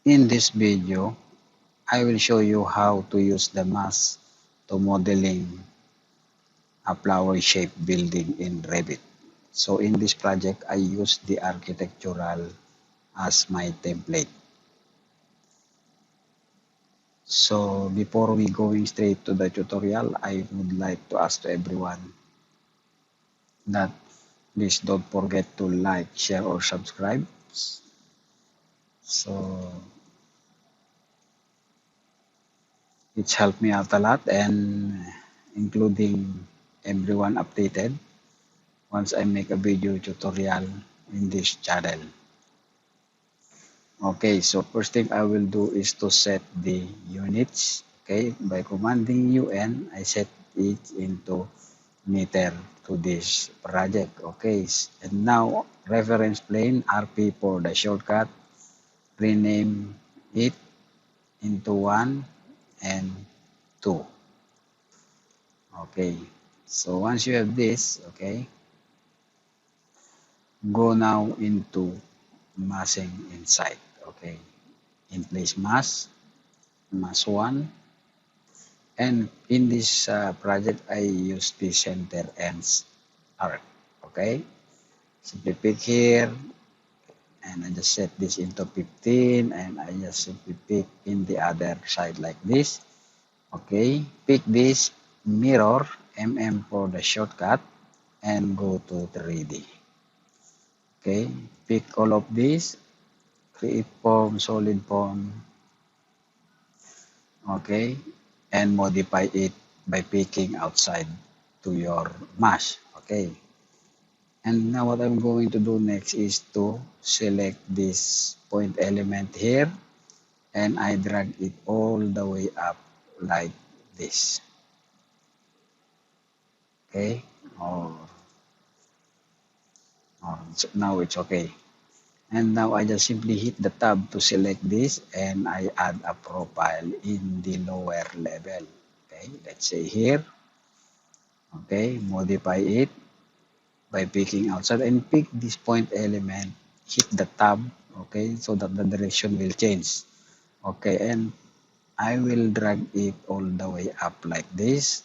In this video, I will show you how to use the mask to modeling a flower shaped building in Revit. So in this project, I use the architectural as my template. So before we going straight to the tutorial, I would like to ask to everyone that please don't forget to like, share, or subscribe. So it's helped me out a lot, and including everyone updated once I make a video tutorial in this channel. Okay, so first thing I will do is to set the units. Okay, by commanding UN, I set it into meter to this project. Okay, and now reference plane RP for the shortcut, rename it into 1 and 2. Okay, so once you have this, okay, go now into massing inside. Okay, in-place mass 1, and in this project I use the center ends arc. Okay, simply pick here, and I just set this into 15, and I just simply pick in the other side like this. Okay, pick this mirror for the shortcut and go to 3D. Okay, pick all of these, create form, solid form, okay, and modify it by picking outside to your mesh. Okay, and now what I'm going to do next is to select this point element here, and I drag it all the way up like this. Okay, so now it's okay. And now I just simply hit the tab to select this, and I add a profile in the lower level. Okay, let's say here. Okay, modify it by picking outside and pick this point element, hit the tab, okay, so that the direction will change. Okay, and I will drag it all the way up like this.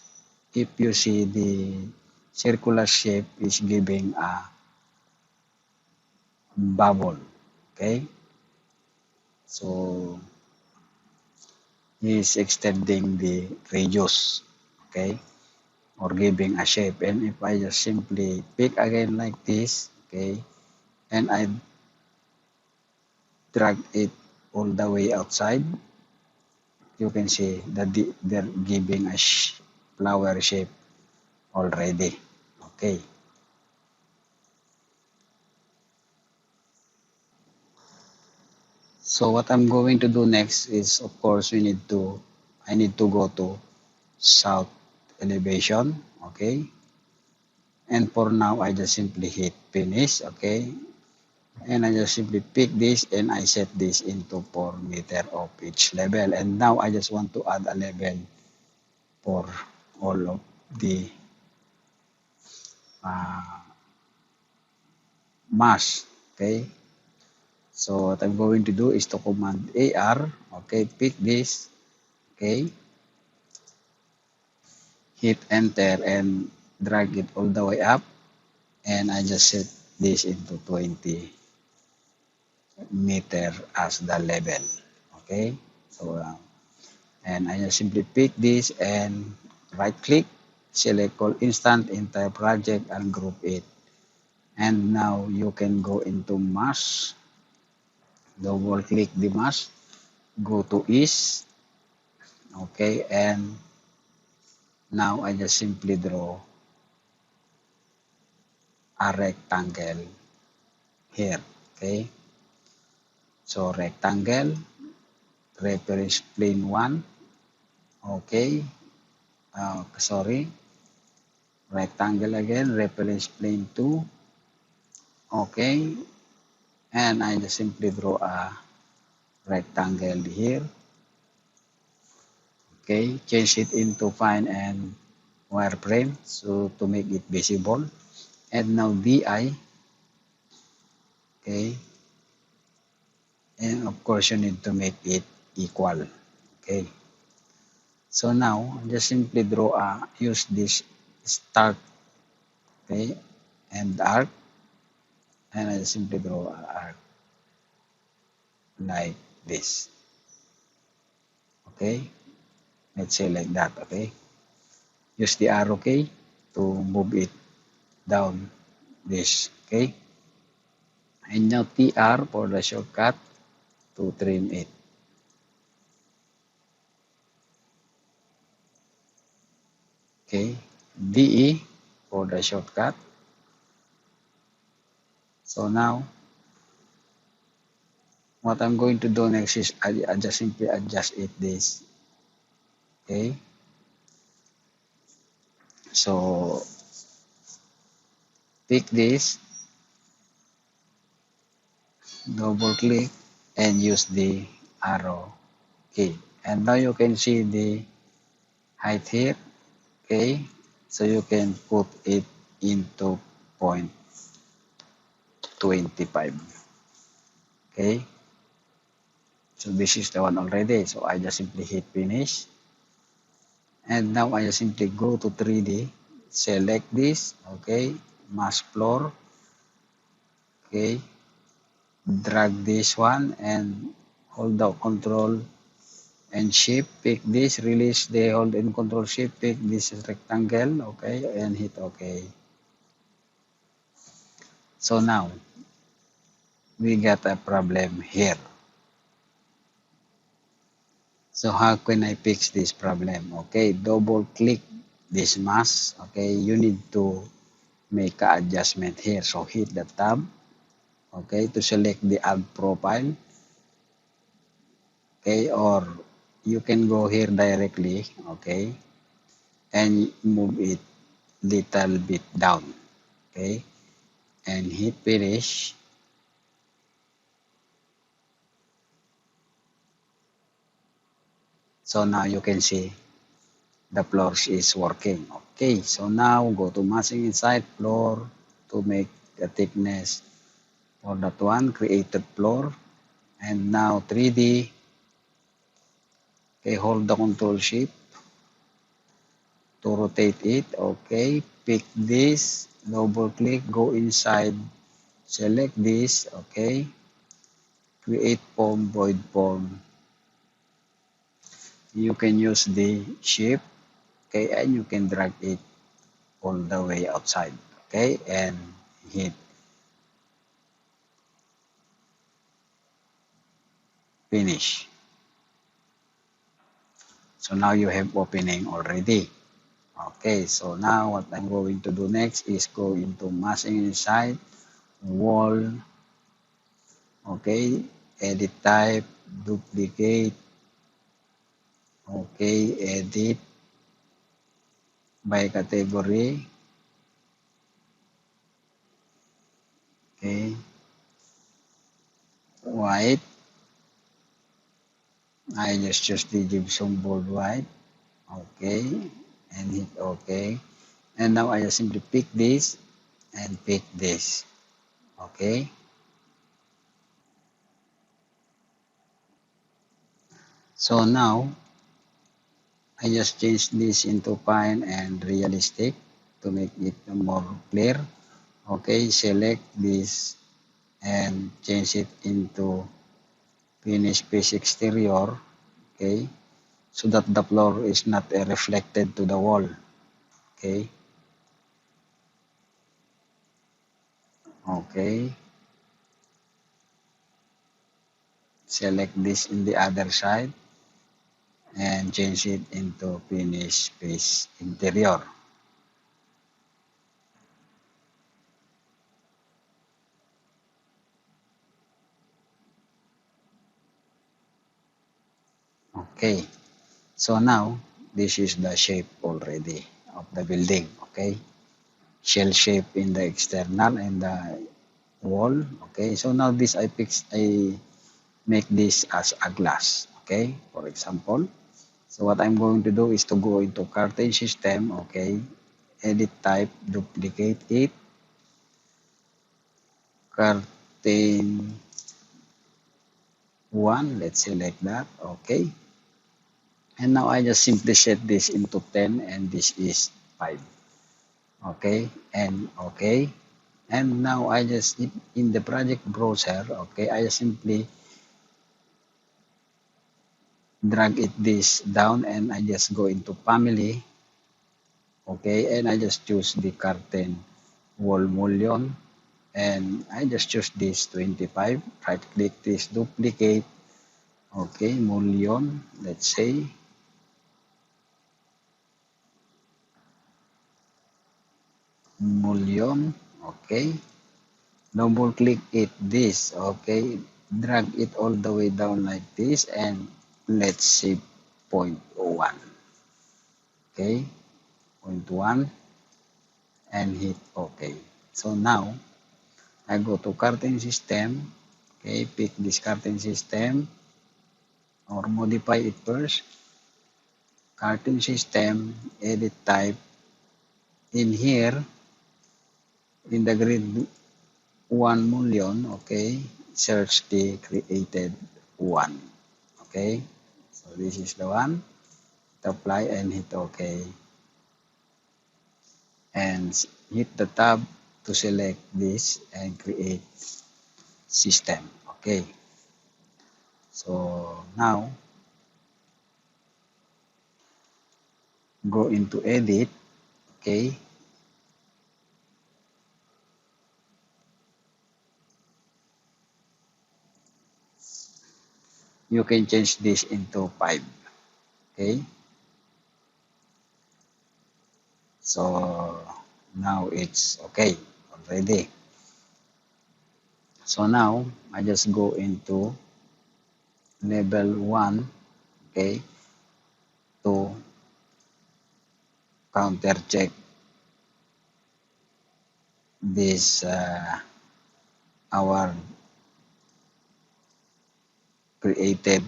If you see, the circular shape is giving a bubble. Okay, so is extending the radius, okay, or giving a shape. And if I just simply pick again like this, okay, and I drag it all the way outside, you can see that they're giving a flower shape already. Okay, so what I'm going to do next is, of course, I need to go to south elevation. Okay, and for now I just simply hit finish. Okay, and I just simply pick this and I set this into 4 meter of each level. And now I just want to add a level for all of the uh, mass. Okay, so what I'm going to do is to command AR. Okay, pick this. Okay, hit enter and drag it all the way up, and I just set this into 20 meter as the level. Okay, so and I just simply pick this and right click, select all instant entire project and group it. And now you can go into mass, double click the mass, go to east. Okay, and now I just simply draw a rectangle here. Okay, so rectangle, reference plane 1. Okay, sorry, rectangle again, reference plane 2. Okay, and I just simply draw a rectangle here. Okay, change it into fine and wireframe so to make it visible. And now DI. Okay, and of course you need to make it equal. Okay, so now just simply draw use this start, okay, and arc, and I simply draw an arc like this. Okay, let's say like that. Okay, use the arrow key to move it down this. Okay, and now TR for the shortcut to trim it. Okay, DE for the shortcut. So now what I'm going to do next is I just simply adjust it this. Okay, so pick this, double click, and use the arrow key. And now you can see the height here. Okay, so you can put it into 0.25. Okay, so this is the one already. So I just simply hit finish. And now I just simply go to 3D, select this, okay, mass floor, okay, drag this one and hold down control and shift, pick this, release the hold and control shift, pick this rectangle, okay, and hit okay. So now we got a problem here. So how can I fix this problem? Okay, double click this mask, okay, you need to make an adjustment here. So hit the tab, okay, to select the add profile, okay, or you can go here directly, okay, and move it little bit down, okay, and hit finish. So now you can see the floors is working. Okay, so now go to massing inside floor to make the thickness for that one, created floor, and now 3D, okay, hold the control shift to rotate it, okay, pick this, double click, go inside, select this, okay, create form, void form. You can use the shift, okay, and you can drag it all the way outside, okay, and hit finish. So now you have opening already. Okay, so now what I'm going to do next is go into massing inside, wall, okay, edit type, duplicate, okay, edit by category, okay, white, I just choose the gypsum board white, okay, and hit okay, and now I just simply pick this and pick this, okay. So now I just change this into fine and realistic to make it more clear. Okay, select this and change it into finish face exterior. Okay, so that the floor is not reflected to the wall. Okay, okay. Select this in the other side and change it into finish face interior. Okay, so now this is the shape already of the building. Okay, shell shape in the external and the wall. Okay, so now this I make this as a glass. Okay, for example. So what I'm going to do is to go into curtain system. Okay, edit type, duplicate it, curtain 1. Let's select that. Okay. And now I just simply set this into 10 and this is 5. Okay. And okay. And now I just, in the project browser, okay, I just simply drag this down and I just go into family. Okay. And I just choose the curtain wall mullion. And I just choose this 25. Right click this, duplicate. Okay. Mullion. Let's say. Mullion. Okay. Double click it this. Okay. Drag it all the way down like this and let's say 0.1. Okay. 0.1 and hit OK. So now I go to curtain system. Okay. Pick this curtain system or modify it first. Curtain system, edit type. In here, in the grid 1 million, okay, search the created one. Okay, so this is the one. Apply and hit OK. And hit the tab to select this and create system. Okay, so now go into edit. Okay, you can change this into 5. Okay, so now it's okay already. So now I just go into level 1, okay, to counter check this our created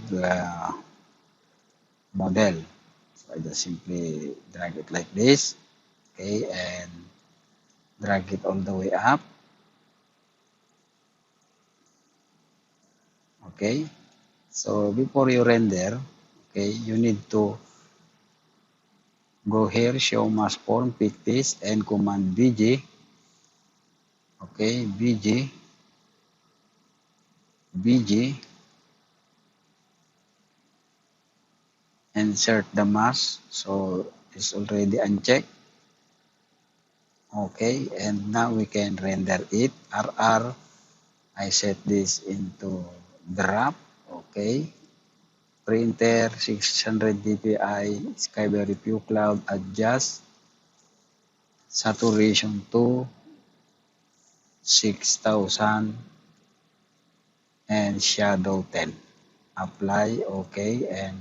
model. So I just simply drag it like this, okay, and drag it all the way up. Okay, so before you render, okay, you need to go here, show mass form, pick this, and command BG. Okay, BG, insert the mass. So it's already unchecked. Okay, and now we can render it. RR, I set this into drop. Okay, printer 600 dpi, sky very few cloud, adjust saturation to 6000 and shadow 10. Apply. Okay, and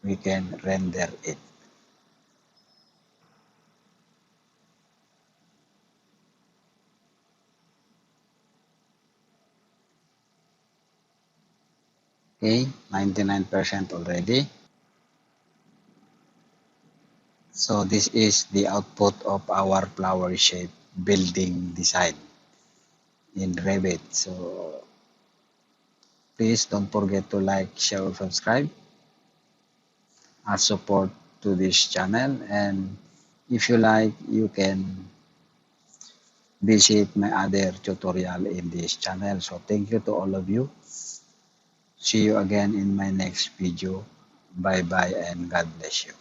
we can render it. Okay, 99% already. So this is the output of our flower shape building design in Revit. So please don't forget to like, share, or subscribe as support to this channel. And if you like, you can visit my other tutorial in this channel. So thank you to all of you. See you again in my next video. Bye bye and God bless you.